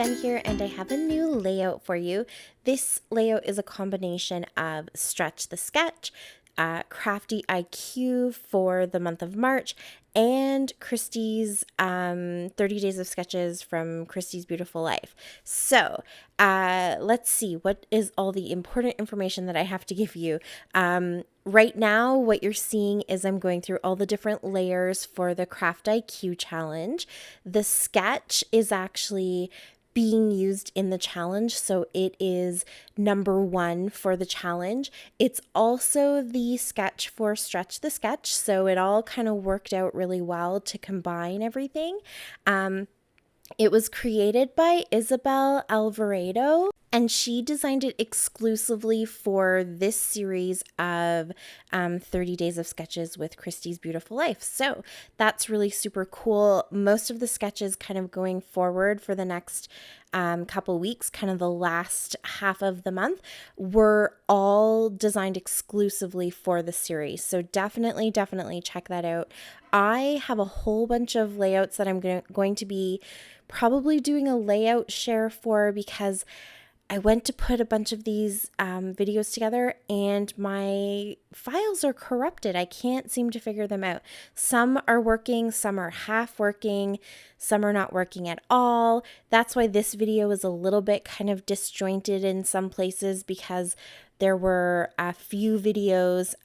Jen here, and I have a new layout for you. This layout is a combination of Stretch the Sketch, Crafty IQ for the month of March, and Christy's 30 Days of Sketches from Christy's Beautiful Life. So let's see, what is all the important information that I have to give you? Right now, what you're seeing is I'm going through all the different layers for the Craft IQ challenge. The sketch is actually being used in the challenge, so it is number 1 for the challenge. It's also the sketch for Stretch the Sketch, so it all kind of worked out really well to combine everything. It was created by Isabel Alvarado, and she designed it exclusively for this series of 30 Days of Sketches with Christy's Beautiful Life. So that's really super cool. Most of the sketches kind of going forward for the next couple weeks, kind of the last half of the month, were all designed exclusively for the series. So definitely check that out. I have a whole bunch of layouts that I'm going to be probably doing a layout share for, because I went to put a bunch of these videos together and my files are corrupted. I can't seem to figure them out. Some are working, some are half working, some are not working at all. That's why this video is a little bit kind of disjointed in some places, because there were a few videos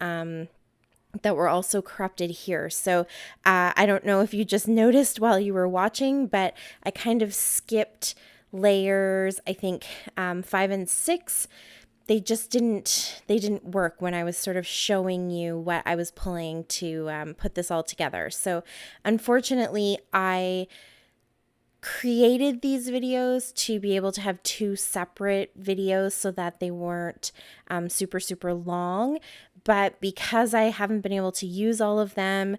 that were also corrupted here. So I don't know if you just noticed while you were watching, but I kind of skipped layers, I think 5 and 6. They didn't work when I was sort of showing you what I was pulling to put this all together. So unfortunately, I created these videos to be able to have 2 separate videos so that they weren't super long. But because I haven't been able to use all of them,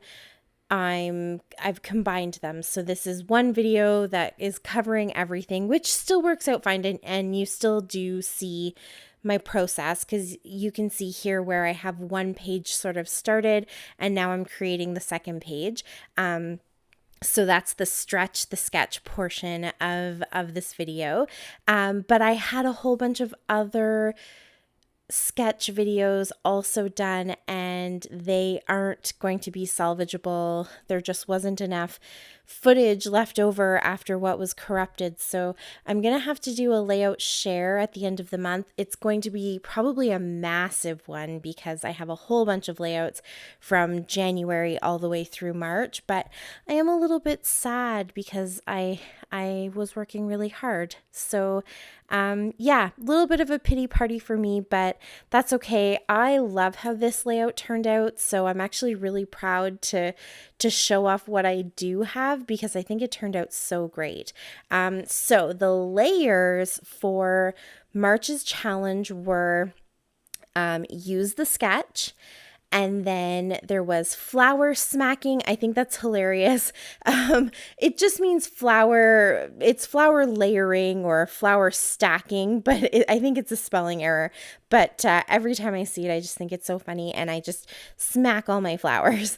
I've combined them. So this is one video that is covering everything, which still works out fine, and you still do see my process, because you can see here where I have one page sort of started and now I'm creating the second page. So that's the Stretch the Sketch portion of this video. But I had a whole bunch of other sketch videos also done, and they aren't going to be salvageable. There just wasn't enough footage left over after what was corrupted. So I'm going to have to do a layout share at the end of the month. It's going to be probably a massive one, because I have a whole bunch of layouts from January all the way through March, but I am a little bit sad because I was working really hard. So yeah, a little bit of a pity party for me, but that's okay. I love how this layout turned out, so I'm actually really proud to show off what I do have, because I think it turned out so great. So the layers for March's challenge were use the sketch, and then there was flower smacking. I think that's hilarious. It just means flower. It's flower layering or flower stacking, but I think it's a spelling error. But every time I see it, I just think it's so funny, and I just smack all my flowers.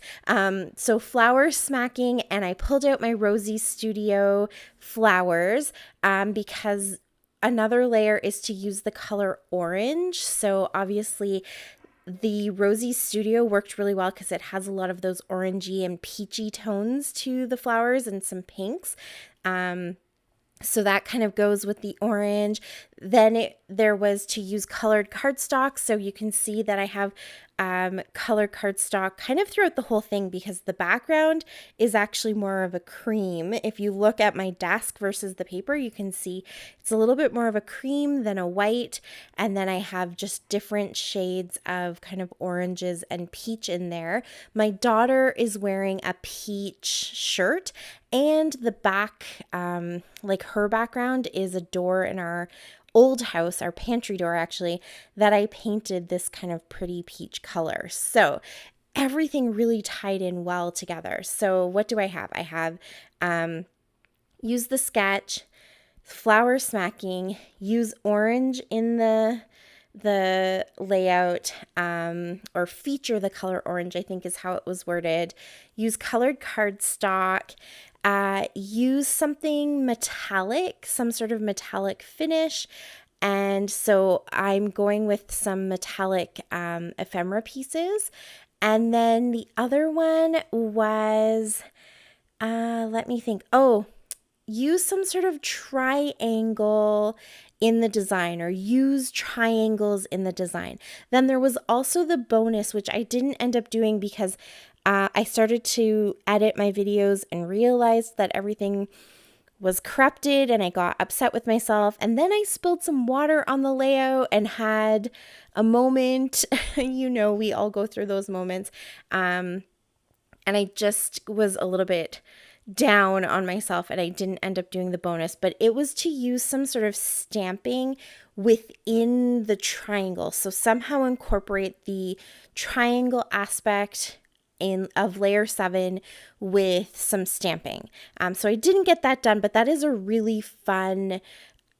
So flower smacking, and I pulled out my Rosie Studio flowers because another layer is to use the color orange. So obviously the Rosie Studio worked really well because it has a lot of those orangey and peachy tones to the flowers and some pinks. So that kind of goes with the orange. Then there was to use colored cardstock. So you can see that I have colored cardstock kind of throughout the whole thing, because the background is actually more of a cream. If you look at my desk versus the paper, you can see it's a little bit more of a cream than a white. And then I have just different shades of kind of oranges and peach in there. My daughter is wearing a peach shirt, and the back, like her background is a door in our old house, our pantry door actually, that I painted this kind of pretty peach color. So everything really tied in well together. So what do I have? I have use the sketch, flower smacking, use orange in the layout, or feature the color orange, I think is how it was worded, use colored cardstock, use something metallic, some sort of metallic finish. And so I'm going with some metallic ephemera pieces. And then the other one was, let me think. Oh, use some sort of triangle in the design, or use triangles in the design. Then there was also the bonus, which I didn't end up doing because I started to edit my videos and realized that everything was corrupted, and I got upset with myself. And then I spilled some water on the layout and had a moment. We all go through those moments. And I just was a little bit down on myself, and I didn't end up doing the bonus, but it was to use some sort of stamping within the triangle. So somehow incorporate the triangle aspect of layer 7 with some stamping. So I didn't get that done, but that is a really fun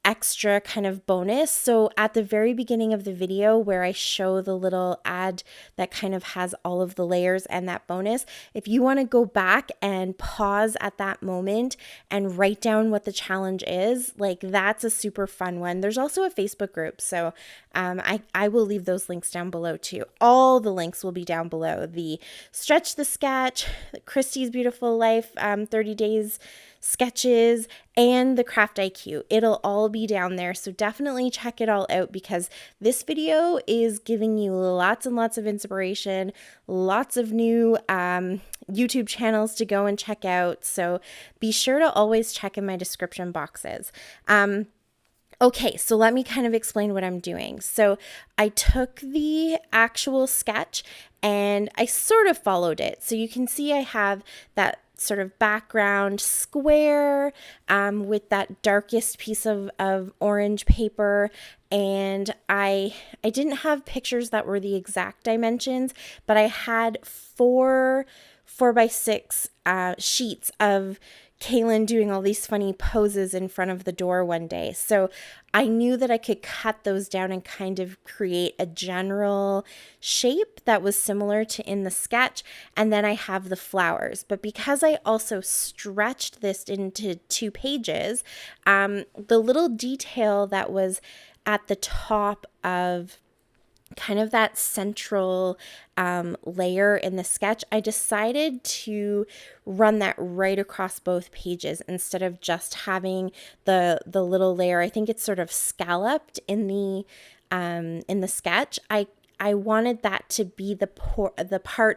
extra kind of bonus. So at the very beginning of the video, where I show the little ad that kind of has all of the layers and that bonus, if you want to go back and pause at that moment and write down what the challenge is, like, that's a super fun one. There's also a Facebook group, so I will leave those links down below too. All the links will be down below. The Stretch the Sketch, Christy's Beautiful Life 30 days sketches, and the Craft IQ. It'll all be down there, so definitely check it all out, because this video is giving you lots and lots of inspiration, lots of new YouTube channels to go and check out, so be sure to always check in my description boxes. Okay, so let me kind of explain what I'm doing. So I took the actual sketch and I sort of followed it. So you can see I have that sort of background square with that darkest piece of orange paper. And I didn't have pictures that were the exact dimensions, but I had four by 6 sheets of Kaylin doing all these funny poses in front of the door one day. So I knew that I could cut those down and kind of create a general shape that was similar to in the sketch. And then I have the flowers. But because I also stretched this into 2 pages, the little detail that was at the top of kind of that central layer in the sketch, I decided to run that right across both pages instead of just having the little layer. I think it's sort of scalloped in the sketch. I wanted that to be the part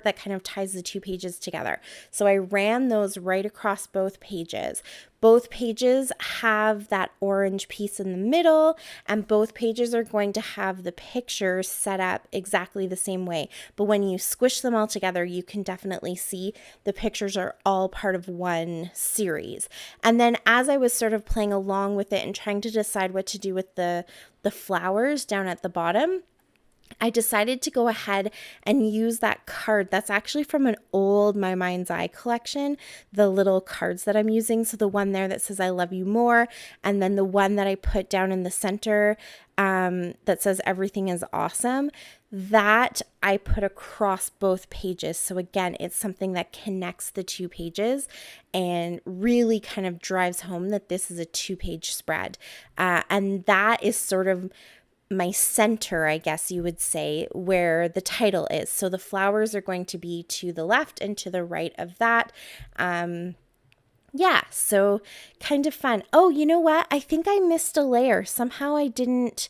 that kind of ties the 2 pages together. So I ran those right across both pages. Both pages have that orange piece in the middle, and both pages are going to have the pictures set up exactly the same way. But when you squish them all together, you can definitely see the pictures are all part of one series. And then as I was sort of playing along with it and trying to decide what to do with the flowers down at the bottom, I decided to go ahead and use that card. That's actually from an old My Mind's Eye collection, the little cards that I'm using. So the one there that says I love you more, and then the one that I put down in the center that says everything is awesome, that I put across both pages. So again, it's something that connects the 2 pages and really kind of drives home that this is a 2-page spread. And that is sort of my center, I guess you would say, where the title is. So the flowers are going to be to the left and to the right of that. Yeah, so kind of fun. Oh, you know what? I think I missed a layer. Somehow I didn't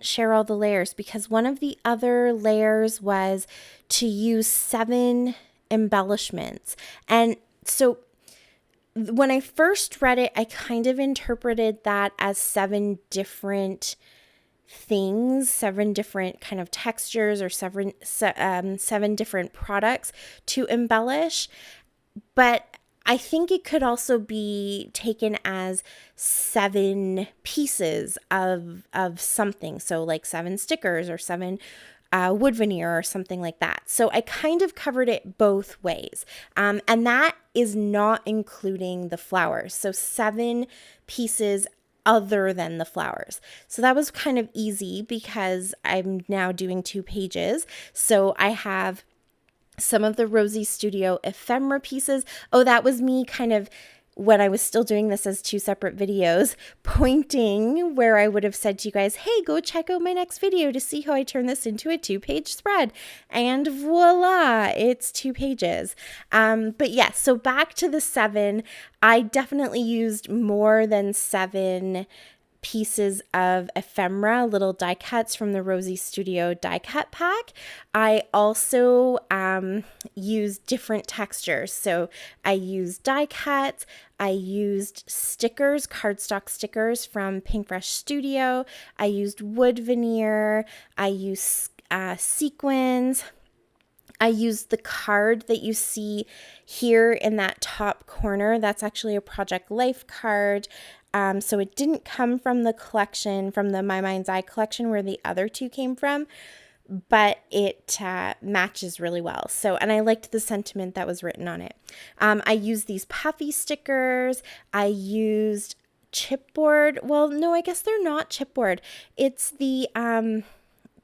share all the layers, because one of the other layers was to use 7 embellishments. And so when I first read it, I kind of interpreted that as 7 different things, 7 different kind of textures, or 7 different products to embellish. But I think it could also be taken as 7 pieces of something. So like 7 stickers or 7 wood veneer or something like that. So I kind of covered it both ways. And that is not including the flowers. So 7 pieces other than the flowers. So that was kind of easy because I'm now doing 2 pages. So I have some of the Rosie Studio ephemera pieces. Oh, that was me kind of, when I was still doing this as 2 separate videos, pointing where I would have said to you guys, hey, go check out my next video to see how I turn this into a 2-page spread. And voila, it's 2 pages. But yeah, so back to the 7, I definitely used more than 7 pieces of ephemera, little die cuts from the Rosie Studio die cut pack. I also used different textures. So I used die cuts, I used stickers, cardstock stickers from Pink Fresh Studio, I used wood veneer, I used sequins. I used the card that you see here in that top corner. That's actually a Project Life card. So it didn't come from the collection, from the My Mind's Eye collection where the other 2 came from, but it matches really well. So, and I liked the sentiment that was written on it. I used these puffy stickers. I used chipboard. Well, no, I guess they're not chipboard. It's the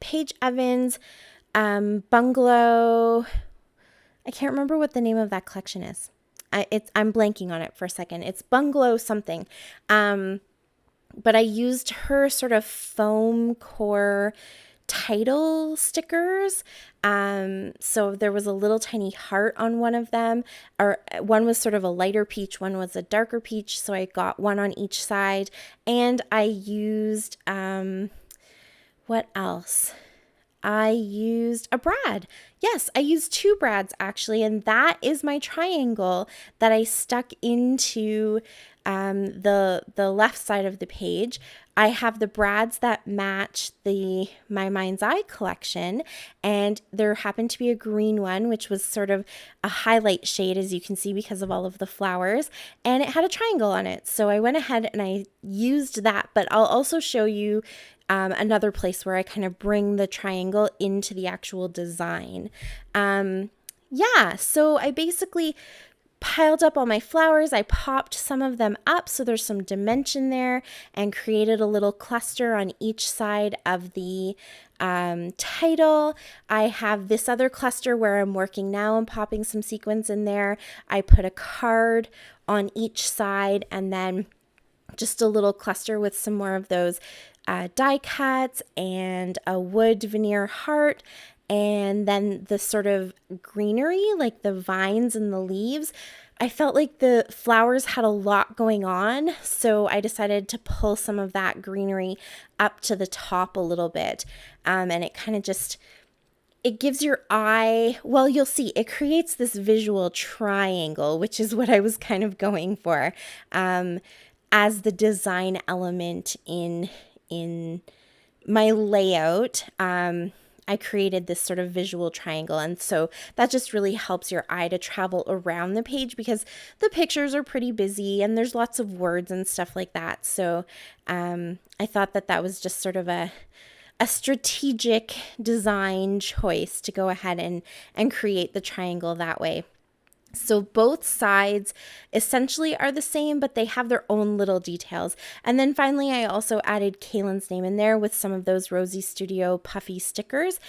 Paige Evans Bungalow. I can't remember what the name of that collection is. I'm blanking on it for a second. It's Bungalow something. But I used her sort of foam core title stickers. So there was a little tiny heart on one of them, or one was sort of a lighter peach, one was a darker peach. So I got one on each side, and I used, what else? I used a brad. Yes, I used 2 brads actually, and that is my triangle that I stuck into the left side of the page. I have the brads that match the My Mind's Eye collection, and there happened to be a green one, which was sort of a highlight shade, as you can see, because of all of the flowers, and it had a triangle on it. So I went ahead and I used that, but I'll also show you another place where I kind of bring the triangle into the actual design. Yeah, so I basically piled up all my flowers. I popped some of them up so there's some dimension there, and created a little cluster on each side of the title. I have this other cluster where I'm working now and popping some sequins in there. I put a card on each side, and then just a little cluster with some more of those die cuts and a wood veneer heart, and then the sort of greenery, like the vines and the leaves. I felt like the flowers had a lot going on, so I decided to pull some of that greenery up to the top a little bit, and it kind of just, it gives your eye, well, you'll see, it creates this visual triangle, which is what I was kind of going for as the design element in my layout. I created this sort of visual triangle, and so that just really helps your eye to travel around the page, because the pictures are pretty busy and there's lots of words and stuff like that. So I thought that that was just sort of a strategic design choice to go ahead and create the triangle that way. So both sides essentially are the same, but they have their own little details. And then finally, I also added Kaylin's name in there with some of those Rosie Studio puffy stickers.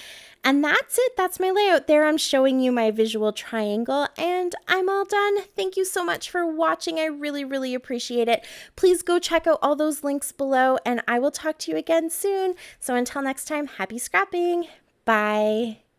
And that's it. That's my layout there. I'm showing you my visual triangle, and I'm all done. Thank you so much for watching. I really, really appreciate it. Please go check out all those links below, and I will talk to you again soon. So until next time, happy scrapping. Bye.